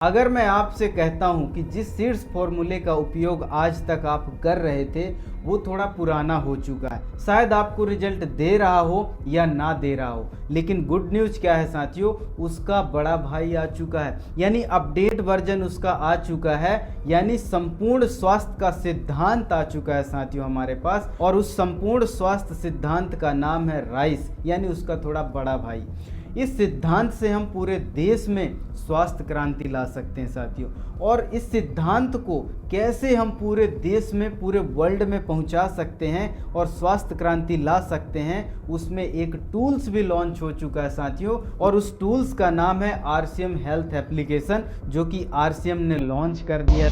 अगर मैं आपसे कहता हूं कि जिस सीड्स फॉर्मूले का उपयोग आज तक आप कर रहे थे वो थोड़ा पुराना हो चुका है, शायद आपको रिजल्ट दे रहा हो या ना दे रहा हो, लेकिन गुड न्यूज़ क्या है साथियों, उसका बड़ा भाई आ चुका है, यानी अपडेट वर्जन उसका आ चुका है, यानी संपूर्ण स्वास्थ्य का सिद्धांत आ चुका है साथियों हमारे पास। और उस संपूर्ण स्वास्थ्य सिद्धांत का नाम है राइस, यानी उसका थोड़ा बड़ा भाई। इस सिद्धांत से हम पूरे देश में स्वास्थ्य क्रांति ला सकते हैं साथियों। और इस सिद्धांत को कैसे हम पूरे देश में, पूरे वर्ल्ड में पहुंचा सकते हैं और स्वास्थ्य क्रांति ला सकते हैं, उसमें एक टूल्स भी लॉन्च हो चुका है साथियों। और उस टूल्स का नाम है RCM हेल्थ एप्लीकेशन, जो कि RCM ने लॉन्च कर दिया।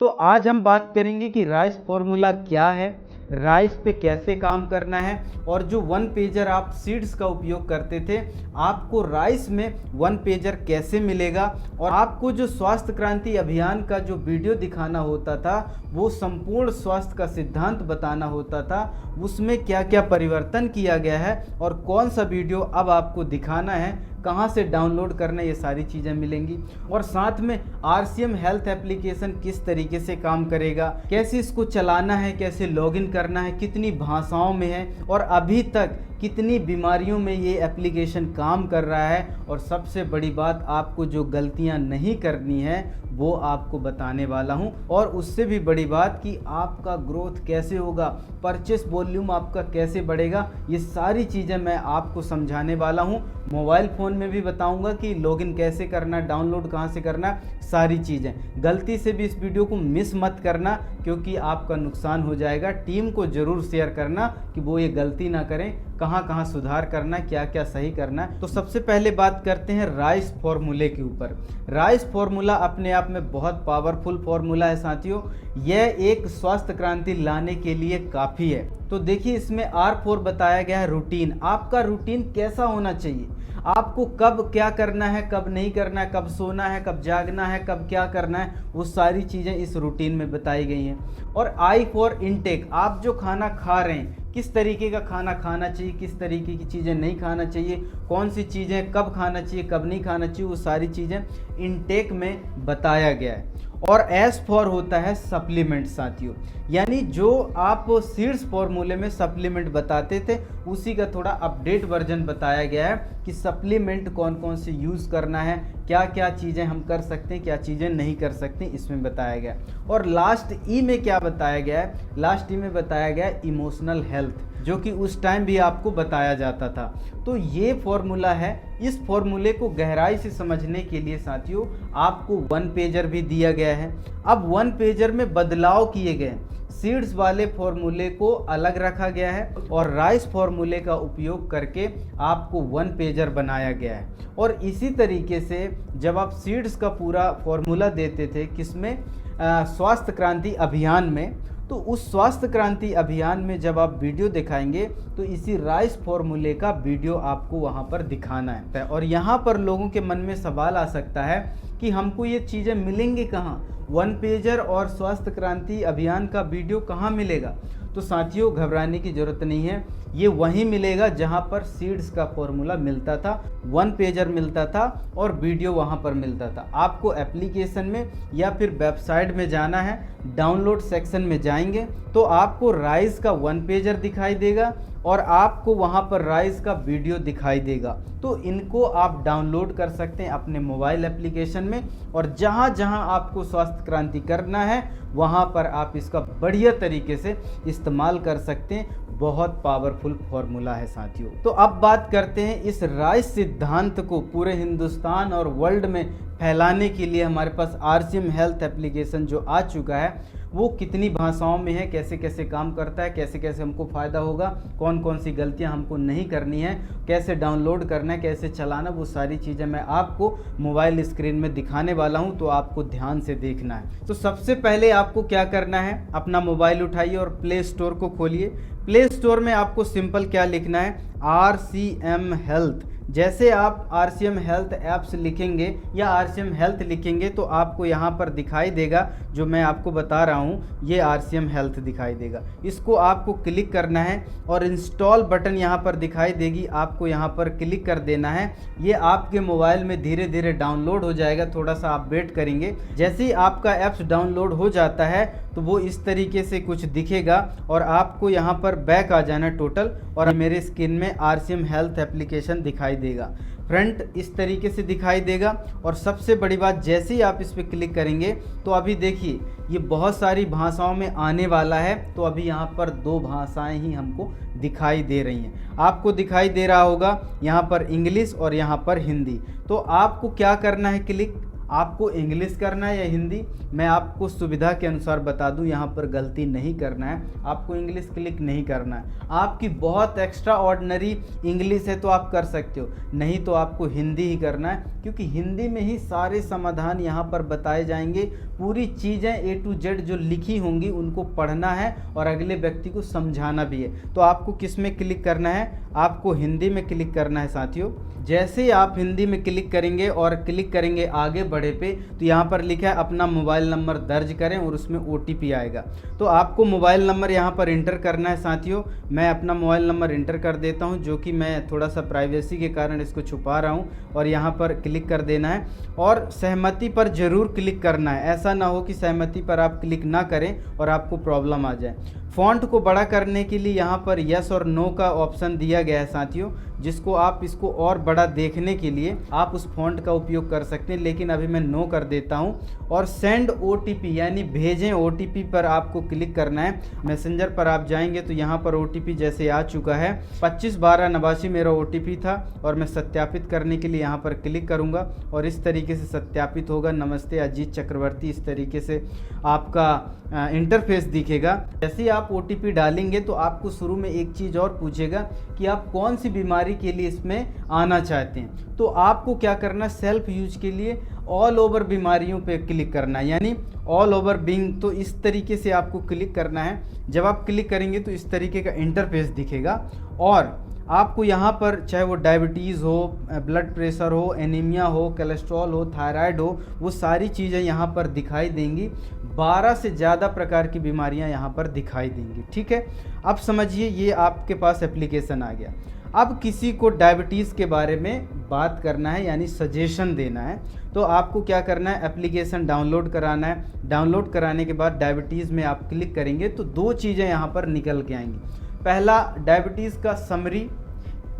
तो आज हम बात करेंगे कि राइस फॉर्मूला क्या है, राइस पे कैसे काम करना है, और जो वन पेजर आप सीड्स का उपयोग करते थे, आपको राइस में वन पेजर कैसे मिलेगा, और आपको जो स्वास्थ्य क्रांति अभियान का जो वीडियो दिखाना होता था, वो संपूर्ण स्वास्थ्य का सिद्धांत बताना होता था, उसमें क्या क्या परिवर्तन किया गया है और कौन सा वीडियो अब आपको दिखाना है, कहाँ से डाउनलोड करना, ये सारी चीज़ें मिलेंगी। और साथ में RCM हेल्थ एप्लीकेशन किस तरीके से काम करेगा, कैसे इसको चलाना है, कैसे लॉगिन करना है, कितनी भाषाओं में है, और अभी तक कितनी बीमारियों में ये एप्लीकेशन काम कर रहा है, और सबसे बड़ी बात, आपको जो गलतियां नहीं करनी है वो आपको बताने वाला हूं। और उससे भी बड़ी बात कि आपका ग्रोथ कैसे होगा, परचेस वॉल्यूम आपका कैसे बढ़ेगा, ये सारी चीज़ें मैं आपको समझाने वाला हूं। मोबाइल फ़ोन में भी बताऊंगा कि लॉगिन कैसे करना, डाउनलोड कहां से करना, सारी चीज़ें। गलती से भी इस वीडियो को मिस मत करना, क्योंकि आपका नुकसान हो जाएगा। टीम को ज़रूर शेयर करना कि वो ये गलती ना करें, कहाँ कहाँ सुधार करना है, क्या क्या सही करना है। तो सबसे पहले बात करते हैं राइस फॉर्मूले के ऊपर। राइस फॉर्मूला अपने आप में बहुत पावरफुल फॉर्मूला है साथियों। यह एक स्वास्थ्य क्रांति लाने के लिए काफ़ी है। तो देखिए, इसमें R4 बताया गया है रूटीन। आपका रूटीन कैसा होना चाहिए, आपको कब क्या करना है, कब नहीं करना है, कब सोना है, कब जागना है, कब क्या करना है, वो सारी चीज़ें इस रूटीन में बताई गई हैं। और I फॉर इनटेक, आप जो खाना खा रहे हैं, किस तरीके का खाना खाना चाहिए, किस तरीके की चीज़ें नहीं खाना चाहिए, कौन सी चीज़ें कब खाना चाहिए, कब नहीं खाना चाहिए, वो सारी चीज़ें इनटेक में बताया गया है। और S फॉर होता है सप्लीमेंट साथियों, यानी जो आप सीड्स फॉर्मूले में सप्लीमेंट बताते थे, उसी का थोड़ा अपडेट वर्जन बताया गया है कि सप्लीमेंट कौन कौन से यूज़ करना है, क्या क्या चीज़ें हम कर सकते हैं, क्या चीज़ें नहीं कर सकते, इसमें बताया गया। और लास्ट E में क्या बताया गया है, लास्ट E में बताया गया है इमोशनल हेल्थ, जो कि उस टाइम भी आपको बताया जाता था। तो ये फॉर्मूला है। इस फॉर्मूले को गहराई से समझने के लिए साथियों आपको वन पेजर भी दिया गया है। अब वन पेजर में बदलाव किए गए, सीड्स वाले फॉर्मूले को अलग रखा गया है और राइस फॉर्मूले का उपयोग करके आपको वन पेजर बनाया गया है। और इसी तरीके से जब आप सीड्स का पूरा फॉर्मूला देते थे, किसमें, स्वास्थ्य क्रांति अभियान में, तो उस स्वास्थ्य क्रांति अभियान में जब आप वीडियो दिखाएंगे तो इसी राइस फॉर्मूले का वीडियो आपको वहाँ पर दिखाना है। और यहाँ पर लोगों के मन में सवाल आ सकता है कि हमको ये चीज़ें मिलेंगी कहाँ, वन पेजर और स्वास्थ्य क्रांति अभियान का वीडियो कहाँ मिलेगा। तो साथियों, घबराने की ज़रूरत नहीं है, ये वहीं मिलेगा जहाँ पर सीड्स का फॉर्मूला मिलता था, वन पेजर मिलता था और वीडियो वहाँ पर मिलता था। आपको एप्लीकेशन में या फिर वेबसाइट में जाना है, डाउनलोड सेक्शन में जाएंगे तो आपको राइस का वन पेजर दिखाई देगा और आपको वहाँ पर राइस का वीडियो दिखाई देगा। तो इनको आप डाउनलोड कर सकते हैं अपने मोबाइल एप्लीकेशन में, और जहाँ जहाँ आपको स्वास्थ्य क्रांति करना है वहाँ पर आप इसका बढ़िया तरीके से इस्तेमाल कर सकते हैं। बहुत पावरफुल फॉर्मूला है साथियों। तो अब बात करते हैं इस राइस सिद्धांत को पूरे हिंदुस्तान और वर्ल्ड में फैलाने के लिए हमारे पास RCM हेल्थ एप्लीकेशन जो आ चुका है वो कितनी भाषाओं में है, कैसे कैसे काम करता है, कैसे कैसे हमको फ़ायदा होगा, कौन कौन सी गलतियां हमको नहीं करनी है, कैसे डाउनलोड करना है, कैसे चलाना, वो सारी चीज़ें मैं आपको मोबाइल स्क्रीन में दिखाने वाला हूं, तो आपको ध्यान से देखना है। तो सबसे पहले आपको क्या करना है, अपना मोबाइल उठाइए और प्ले स्टोर को खोलिए। प्ले स्टोर में आपको सिंपल क्या लिखना है, RCM हेल्थ। जैसे आप RCM हेल्थ ऐप्स लिखेंगे या RCM हेल्थ लिखेंगे तो आपको यहाँ पर दिखाई देगा, जो मैं आपको बता रहा हूँ ये RCM हेल्थ दिखाई देगा। इसको आपको क्लिक करना है और इंस्टॉल बटन यहाँ पर दिखाई देगी, आपको यहाँ पर क्लिक कर देना है। ये आपके मोबाइल में धीरे धीरे डाउनलोड हो जाएगा, थोड़ा सा आप वेट करेंगे। जैसे ही आपका ऐप्स डाउनलोड हो जाता है तो वो इस तरीके से कुछ दिखेगा और आपको यहाँ पर बैक आ जाना टोटल, और मेरे स्क्रीन में RCM हेल्थ एप्लीकेशन दिखाई देगा। फ्रंट इस तरीके से दिखाई देगा। और सबसे बड़ी बात, जैसे ही आप इस पर क्लिक करेंगे तो अभी देखिए ये बहुत सारी भाषाओं में आने वाला है। तो अभी यहाँ पर 2 भाषाएं ही हमको दिखाई दे रही हैं। आपको दिखाई दे रहा होगा यहाँ पर इंग्लिश और यहाँ पर हिंदी। तो आपको क्या करना है, क्लिक आपको इंग्लिश करना है या हिंदी, मैं आपको सुविधा के अनुसार बता दूं, यहाँ पर गलती नहीं करना है, आपको इंग्लिश क्लिक नहीं करना है। आपकी बहुत एक्स्ट्रा ऑर्डिनरी इंग्लिश है तो आप कर सकते हो, नहीं तो आपको हिंदी ही करना है, क्योंकि हिंदी में ही सारे समाधान यहाँ पर बताए जाएंगे। पूरी चीज़ें A to Z जो लिखी होंगी उनको पढ़ना है और अगले व्यक्ति को समझाना भी है। तो आपको किस में क्लिक करना है, आपको हिंदी में क्लिक करना है साथियों। जैसे आप हिंदी में क्लिक करेंगे और क्लिक करेंगे आगे बढ़े पे, तो यहाँ पर लिखा है अपना मोबाइल नंबर दर्ज करें और उसमें OTP आएगा। तो आपको मोबाइल नंबर यहाँ पर इंटर करना है साथियों। मैं अपना मोबाइल नंबर इंटर कर देता हूँ, जो कि मैं थोड़ा सा प्राइवेसी के कारण इसको छुपा रहा हूँ, और यहाँ पर क्लिक कर देना है और सहमति पर ज़रूर क्लिक करना है। ऐसा ना हो कि सहमति पर आप क्लिक ना करें और आपको प्रॉब्लम आ जाए। फ़ॉन्ट को बड़ा करने के लिए यहाँ पर यस और नो का ऑप्शन दिया गया है साथियों, जिसको आप इसको और बड़ा देखने के लिए आप उस फ़ॉन्ट का उपयोग कर सकते हैं, लेकिन अभी मैं नो कर देता हूँ। और सेंड OTP यानी भेजें OTP पर आपको क्लिक करना है। मैसेंजर पर आप जाएंगे तो यहाँ पर OTP जैसे आ चुका है, 251289 मेरा OTP था, और मैं सत्यापित करने के लिए यहाँ पर क्लिक करूँगा और इस तरीके से सत्यापित होगा। नमस्ते अजीत चक्रवर्ती, इस तरीके से आपका इंटरफेस दिखेगा। जैसे ही आप OTP डालेंगे तो आपको शुरू में एक चीज़ और पूछेगा कि आप कौन सी बीमारी के लिए इसमें आना चाहते हैं। तो आपको क्या करना है, सेल्फ यूज के लिए ऑल ओवर बीमारियों पे क्लिक करना है, यानी ऑल ओवर बीइंग। तो इस तरीके से आपको क्लिक करना है। जब आप क्लिक करेंगे तो इस तरीके का इंटरफेस दिखेगा, और आपको यहाँ पर चाहे वो डायबिटीज़ हो, ब्लड प्रेशर हो, एनीमिया हो, कोलेस्ट्रॉल हो, थायराइड हो, वो सारी चीज़ें यहाँ पर दिखाई देंगी। 12 से ज़्यादा प्रकार की बीमारियाँ यहाँ पर दिखाई देंगी। ठीक है, अब समझिए ये आपके पास एप्लीकेशन आ गया। अब किसी को डायबिटीज़ के बारे में बात करना है, यानी सजेशन देना है, तो आपको क्या करना है, एप्लीकेशन डाउनलोड कराना है। डाउनलोड कराने के बाद डायबिटीज़ में आप क्लिक करेंगे तो 2 चीज़ें यहाँ पर निकल के आएंगी। पहला, डायबिटीज़ का समरी,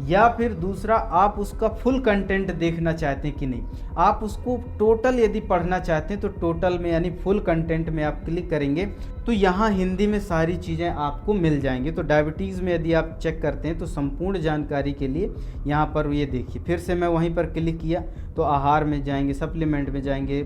या फिर दूसरा आप उसका फुल कंटेंट देखना चाहते हैं कि नहीं। आप उसको टोटल यदि पढ़ना चाहते हैं तो टोटल में यानी फुल कंटेंट में आप क्लिक करेंगे तो यहाँ हिंदी में सारी चीज़ें आपको मिल जाएंगी। तो डायबिटीज़ में यदि आप चेक करते हैं तो संपूर्ण जानकारी के लिए यहाँ पर ये देखिए, फिर से मैं वहीं पर क्लिक किया तो आहार में जाएंगे, सप्लीमेंट में जाएंगे,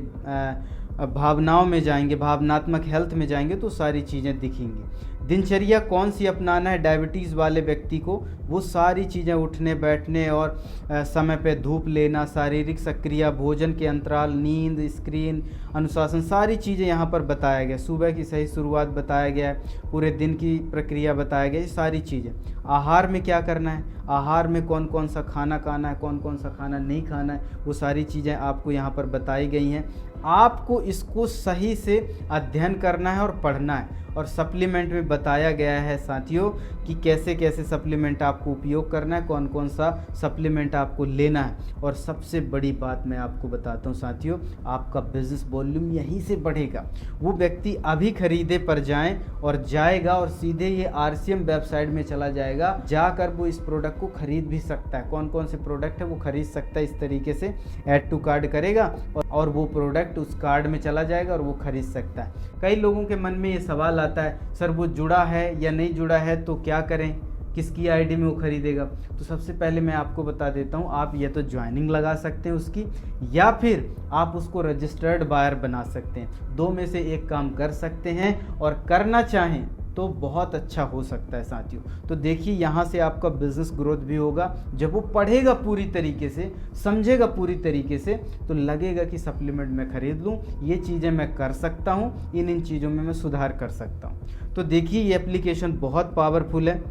भावनाओं में जाएंगे, भावनात्मक हेल्थ में जाएंगे तो सारी चीज़ें दिखेंगी। दिनचर्या कौन सी अपनाना है डायबिटीज़ वाले व्यक्ति को, वो सारी चीज़ें, उठने बैठने और समय पे धूप लेना, शारीरिक सक्रिय, भोजन के अंतराल, नींद, स्क्रीन, अनुशासन, सारी चीज़ें यहाँ पर बताया गया। सुबह की सही शुरुआत बताया गया है, पूरे दिन की प्रक्रिया बताया गया, ये सारी चीज़ें। आहार में क्या करना है, आहार में कौन कौन सा खाना खाना है, कौन कौन सा खाना नहीं खाना है, वो सारी चीज़ें आपको यहाँ पर बताई गई हैं। आपको इसको सही से अध्ययन करना है और पढ़ना है। और सप्लीमेंट में बताया गया है साथियों कि कैसे कैसे सप्लीमेंट आपको उपयोग करना है, कौन कौन सा सप्लीमेंट आपको लेना है। और सबसे बड़ी बात मैं आपको बताता हूँ साथियों, आपका बिजनेस वॉल्यूम यहीं से बढ़ेगा। वो व्यक्ति अभी खरीदे पर जाएगा और सीधे ये RCM वेबसाइट में चला जाएगा, जाकर वो इस प्रोडक्ट को खरीद भी सकता है। कौन कौन से प्रोडक्ट है वो खरीद सकता है, इस तरीके से ऐड टू कार्ड करेगा और वो प्रोडक्ट उस कार्ड में चला जाएगा और वो खरीद सकता है। कई लोगों के मन में ये सवाल आता है, सर वो जुड़ा है या नहीं जुड़ा है तो क्या करें, किसकी आईडी में वो खरीदेगा। तो सबसे पहले मैं आपको बता देता हूँ, आप या तो ज्वाइनिंग लगा सकते हैं उसकी, या फिर आप उसको रजिस्टर्ड बायर बना सकते हैं। दो में से एक काम कर सकते हैं, और करना चाहें तो बहुत अच्छा हो सकता है साथियों। तो देखिए यहाँ से आपका बिजनेस ग्रोथ भी होगा। जब वो पढ़ेगा पूरी तरीके से, समझेगा पूरी तरीके से, तो लगेगा कि सप्लीमेंट मैं खरीद लूँ, ये चीज़ें मैं कर सकता हूँ, इन चीज़ों में मैं सुधार कर सकता हूँ। तो देखिए ये एप्लीकेशन बहुत पावरफुल है।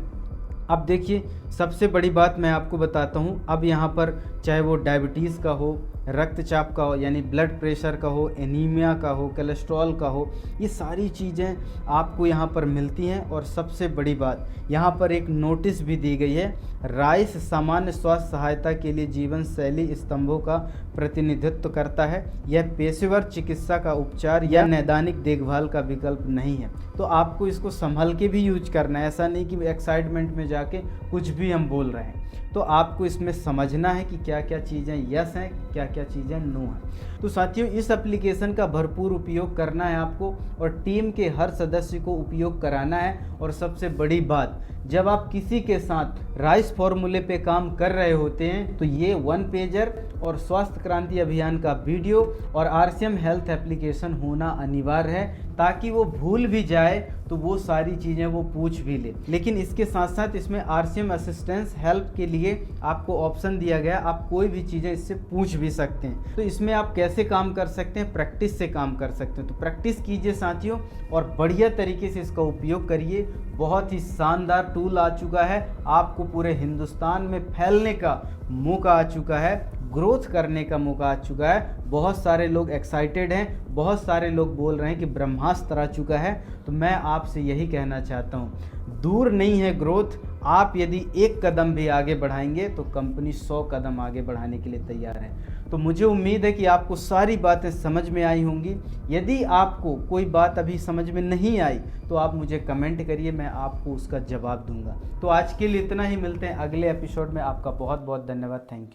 अब देखिए सबसे बड़ी बात मैं आपको बताता हूँ, अब यहाँ पर चाहे वो डायबिटीज़ का हो, रक्तचाप का हो यानी ब्लड प्रेशर का हो, एनीमिया का हो, कोलेस्ट्रॉल का हो, ये सारी चीज़ें आपको यहाँ पर मिलती हैं। और सबसे बड़ी बात, यहाँ पर एक नोटिस भी दी गई है, राइस सामान्य स्वास्थ्य सहायता के लिए जीवन शैली स्तंभों का प्रतिनिधित्व करता है। यह पेशेवर चिकित्सा का उपचार या नैदानिक देखभाल का विकल्प नहीं है। तो आपको इसको संभल के भी यूज करना है, ऐसा नहीं कि एक्साइटमेंट में जाके कुछ भी हम बोल रहे हैं। तो आपको इसमें समझना है कि क्या क्या चीज़ें यस हैं, क्या क्या चीज़ें नो हैं। तो साथियों इस एप्लीकेशन का भरपूर उपयोग करना है आपको, और टीम के हर सदस्य को उपयोग कराना है। और सबसे बड़ी बात, जब आप किसी के साथ राइस फॉर्मूले पे काम कर रहे होते हैं, तो ये 1 पेजर और स्वास्थ्य क्रांति अभियान का वीडियो और RCM हेल्थ एप्लीकेशन होना अनिवार्य है, ताकि वो भूल भी जाए तो वो सारी चीज़ें वो पूछ भी ले। लेकिन इसके साथ साथ इसमें RCM असिस्टेंस हेल्प के लिए आपको ऑप्शन दिया गया, आप कोई भी चीज़ें इससे पूछ भी सकते हैं। तो इसमें आप कैसे काम कर सकते हैं, प्रैक्टिस से काम कर सकते हैं। तो प्रैक्टिस कीजिए साथियों, और बढ़िया तरीके से इसका उपयोग करिए। बहुत ही शानदार टूल आ चुका है, आपको पूरे हिंदुस्तान में फैलने का मौका आ चुका है, ग्रोथ करने का मौका आ चुका है। बहुत सारे लोग एक्साइटेड हैं, बहुत सारे लोग बोल रहे हैं कि ब्रह्मास्त्र आ चुका है। तो मैं आपसे यही कहना चाहता हूँ, दूर नहीं है ग्रोथ। आप यदि एक कदम भी आगे बढ़ाएंगे तो कंपनी 100 कदम आगे बढ़ाने के लिए तैयार है। तो मुझे उम्मीद है कि आपको सारी बातें समझ में आई होंगी। यदि आपको कोई बात अभी समझ में नहीं आई तो आप मुझे कमेंट करिए, मैं आपको उसका जवाब दूंगा। तो आज के लिए इतना ही, मिलते हैं अगले एपिसोड में। आपका बहुत बहुत धन्यवाद, थैंक यू।